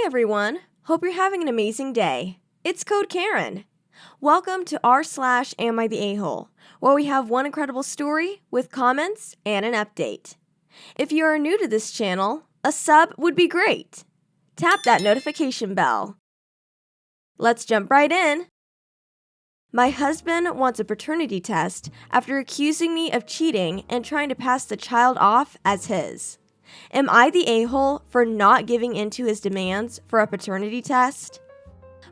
Hey everyone, hope you're having an amazing day. It's Code Karen. Welcome to r/Am I the A-hole, where we have one incredible story with comments and an update. If you are new to this channel, a sub would be great. Tap that notification bell. Let's jump right in. My husband wants a paternity test after accusing me of cheating and trying to pass the child off as his. Am I the a-hole for not giving in to his demands for a paternity test?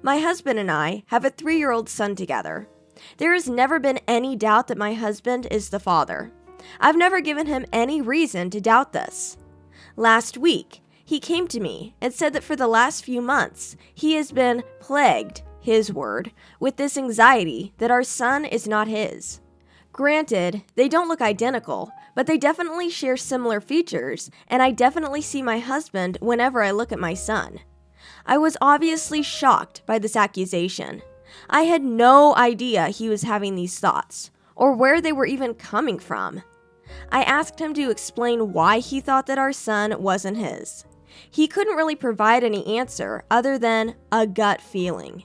My husband and I have a 3-year-old son together. There has never been any doubt that my husband is the father. I've never given him any reason to doubt this. Last week, he came to me and said that for the last few months, he has been plagued, his word, with this anxiety that our son is not his. Granted, they don't look identical, but they definitely share similar features, and I definitely see my husband whenever I look at my son. I was obviously shocked by this accusation. I had no idea he was having these thoughts, or where they were even coming from. I asked him to explain why he thought that our son wasn't his. He couldn't really provide any answer other than a gut feeling.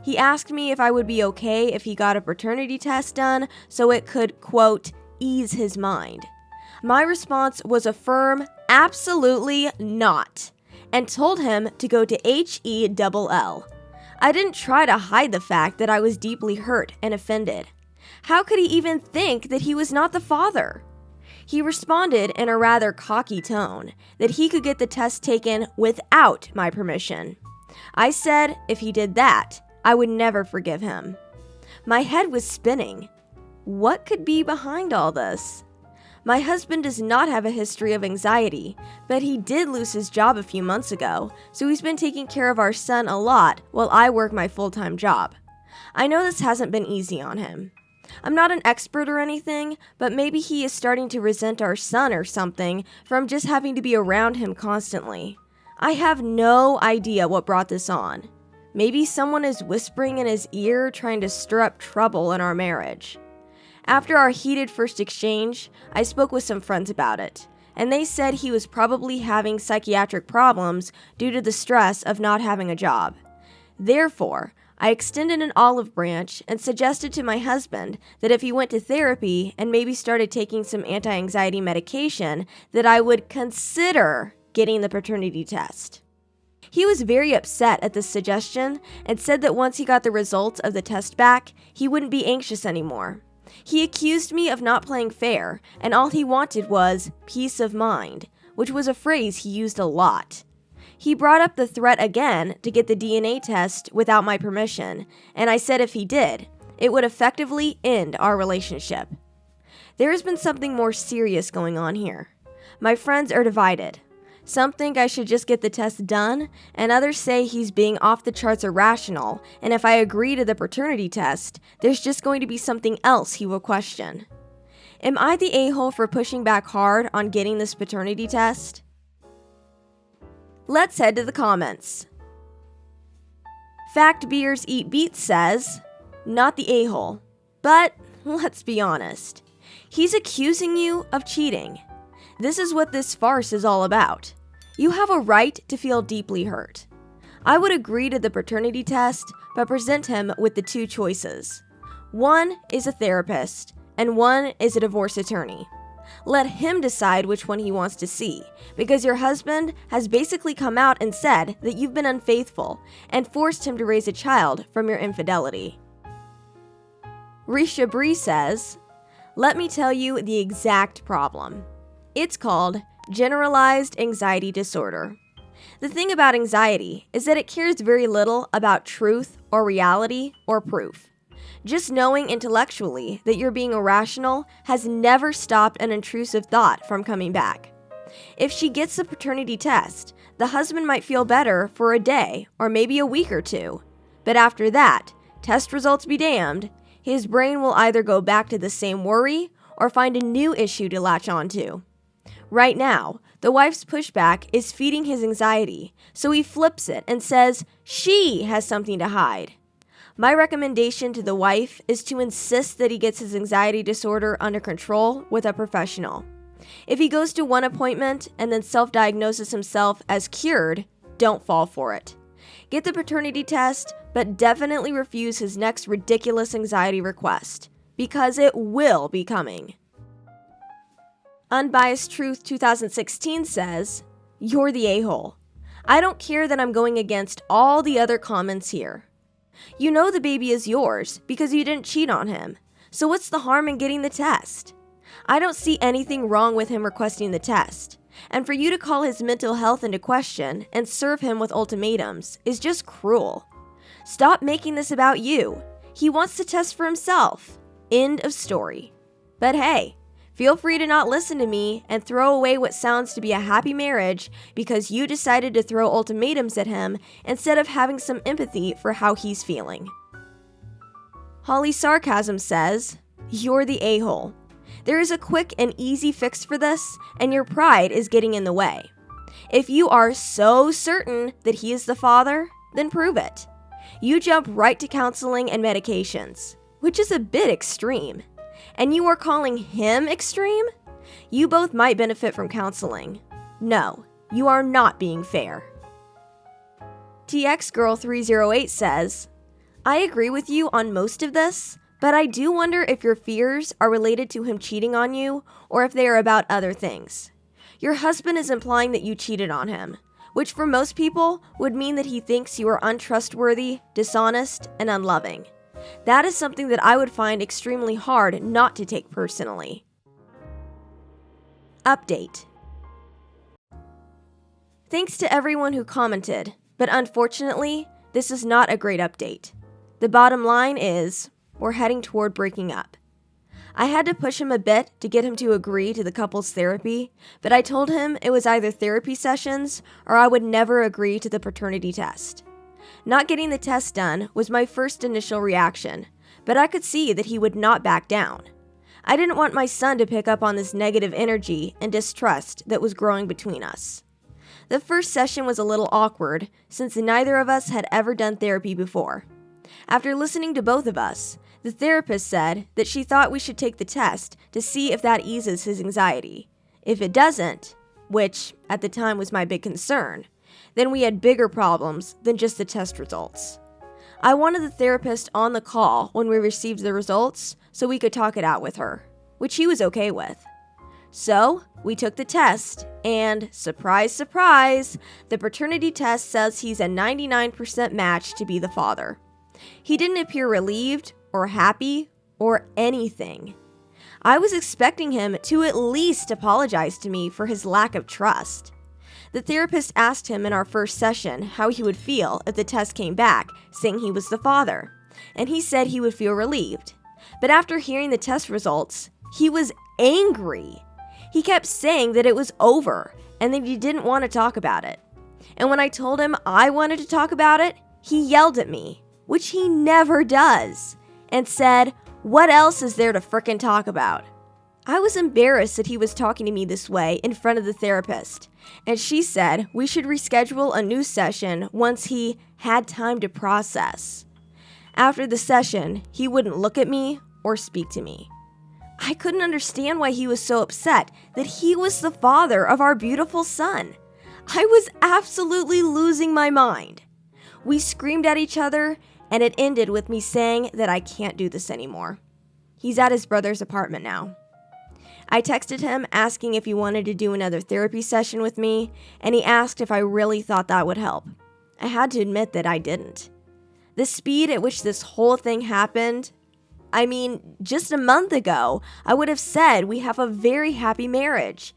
He asked me if I would be okay if he got a paternity test done so it could, quote, ease his mind. My response was a firm, absolutely not, and told him to go to HELL. I didn't try to hide the fact that I was deeply hurt and offended. How could he even think that he was not the father? He responded in a rather cocky tone that he could get the test taken without my permission. I said if he did that, I would never forgive him. My head was spinning. What could be behind all this? My husband does not have a history of anxiety, but he did lose his job a few months ago, so he's been taking care of our son a lot while I work my full-time job. I know this hasn't been easy on him. I'm not an expert or anything, but maybe he is starting to resent our son or something from just having to be around him constantly. I have no idea what brought this on. Maybe someone is whispering in his ear trying to stir up trouble in our marriage. After our heated first exchange, I spoke with some friends about it, and they said he was probably having psychiatric problems due to the stress of not having a job. Therefore, I extended an olive branch and suggested to my husband that if he went to therapy and maybe started taking some anti-anxiety medication, that I would consider getting the paternity test. He was very upset at this suggestion and said that once he got the results of the test back, he wouldn't be anxious anymore. He accused me of not playing fair, and all he wanted was peace of mind, which was a phrase he used a lot. He brought up the threat again to get the DNA test without my permission, and I said if he did, it would effectively end our relationship. There has been something more serious going on here. My friends are divided. Some think I should just get the test done, and others say he's being off the charts irrational, and if I agree to the paternity test, there's just going to be something else he will question. Am I the a-hole for pushing back hard on getting this paternity test? Let's head to the comments. Fact Beers Eat Beets says, not the a-hole, but let's be honest. He's accusing you of cheating. This is what this farce is all about. You have a right to feel deeply hurt. I would agree to the paternity test, but present him with the two choices. One is a therapist, and one is a divorce attorney. Let him decide which one he wants to see, because your husband has basically come out and said that you've been unfaithful and forced him to raise a child from your infidelity. Risha Bree says, let me tell you the exact problem. It's called generalized anxiety disorder. The thing about anxiety is that it cares very little about truth or reality or proof. Just knowing intellectually that you're being irrational has never stopped an intrusive thought from coming back. If she gets the paternity test, the husband might feel better for a day or maybe a week or two. But after that, test results be damned, his brain will either go back to the same worry or find a new issue to latch onto. Right now, the wife's pushback is feeding his anxiety, so he flips it and says she has something to hide. My recommendation to the wife is to insist that he gets his anxiety disorder under control with a professional. If he goes to one appointment and then self-diagnoses himself as cured, don't fall for it. Get the paternity test, but definitely refuse his next ridiculous anxiety request, because it will be coming. Unbiased Truth 2016 says, "You're the a-hole. I don't care that I'm going against all the other comments here. You know the baby is yours because you didn't cheat on him, so what's the harm in getting the test? I don't see anything wrong with him requesting the test, and for you to call his mental health into question and serve him with ultimatums is just cruel. Stop making this about you. He wants to test for himself. End of story. But hey, feel free to not listen to me and throw away what sounds to be a happy marriage because you decided to throw ultimatums at him instead of having some empathy for how he's feeling." Holly Sarcasm says, "You're the a-hole. There is a quick and easy fix for this, and your pride is getting in the way. If you are so certain that he is the father, then prove it. You jump right to counseling and medications, which is a bit extreme. And you are calling him extreme? You both might benefit from counseling. No, you are not being fair." TXGirl308 says, "I agree with you on most of this, but I do wonder if your fears are related to him cheating on you or if they are about other things. Your husband is implying that you cheated on him, which for most people would mean that he thinks you are untrustworthy, dishonest, and unloving. That is something that I would find extremely hard not to take personally." Update. Thanks to everyone who commented, but unfortunately, this is not a great update. The bottom line is, we're heading toward breaking up. I had to push him a bit to get him to agree to the couple's therapy, but I told him it was either therapy sessions or I would never agree to the paternity test. Not getting the test done was my first initial reaction, but I could see that he would not back down. I didn't want my son to pick up on this negative energy and distrust that was growing between us. The first session was a little awkward since neither of us had ever done therapy before. After listening to both of us, the therapist said that she thought we should take the test to see if that eases his anxiety. If it doesn't, which at the time was my big concern, then we had bigger problems than just the test results. I wanted the therapist on the call when we received the results so we could talk it out with her, which he was okay with. So, we took the test, and surprise, surprise, the paternity test says he's a 99% match to be the father. He didn't appear relieved or happy or anything. I was expecting him to at least apologize to me for his lack of trust. The therapist asked him in our first session how he would feel if the test came back saying he was the father, and he said he would feel relieved. But after hearing the test results, he was angry. He kept saying that it was over and that he didn't want to talk about it. And when I told him I wanted to talk about it, he yelled at me, which he never does, and said, "What else is there to frickin' talk about?" I was embarrassed that he was talking to me this way in front of the therapist, and she said we should reschedule a new session once he had time to process. After the session, he wouldn't look at me or speak to me. I couldn't understand why he was so upset that he was the father of our beautiful son. I was absolutely losing my mind. We screamed at each other, and it ended with me saying that I can't do this anymore. He's at his brother's apartment now. I texted him asking if he wanted to do another therapy session with me, and he asked if I really thought that would help. I had to admit that I didn't. The speed at which this whole thing happened, just a month ago, I would have said we have a very happy marriage,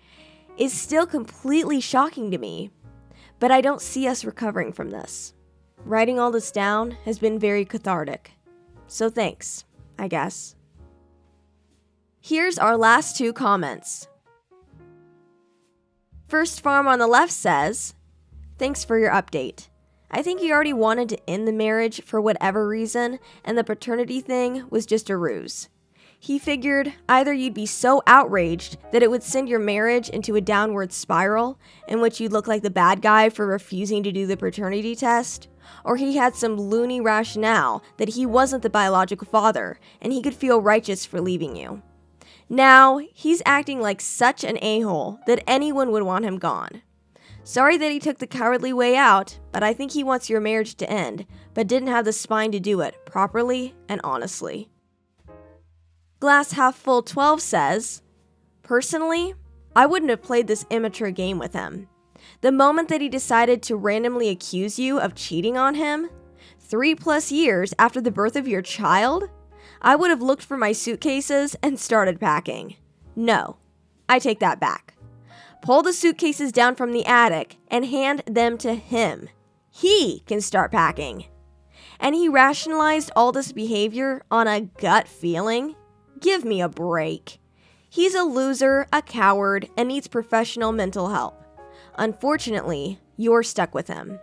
is still completely shocking to me. But I don't see us recovering from this. Writing all this down has been very cathartic. So thanks, I guess. Here's our last two comments. First Farm on the left says, "Thanks for your update. I think he already wanted to end the marriage for whatever reason, and the paternity thing was just a ruse. He figured either you'd be so outraged that it would send your marriage into a downward spiral in which you'd look like the bad guy for refusing to do the paternity test, or he had some loony rationale that he wasn't the biological father and he could feel righteous for leaving you. Now, he's acting like such an a-hole that anyone would want him gone. Sorry that he took the cowardly way out, but I think he wants your marriage to end, but didn't have the spine to do it properly and honestly. Glass Half Full 12 says, personally, I wouldn't have played this immature game with him. The moment that he decided to randomly accuse you of cheating on him, 3+ years after the birth of your child, I would have looked for my suitcases and started packing. No, I take that back. Pull the suitcases down from the attic and hand them to him. He can start packing. And he rationalized all this behavior on a gut feeling? Give me a break. He's a loser, a coward, and needs professional mental help. Unfortunately, you're stuck with him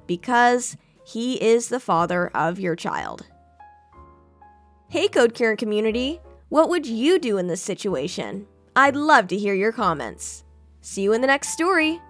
because he is the father of your child. Hey Code Karen community, what would you do in this situation? I'd love to hear your comments. See you in the next story.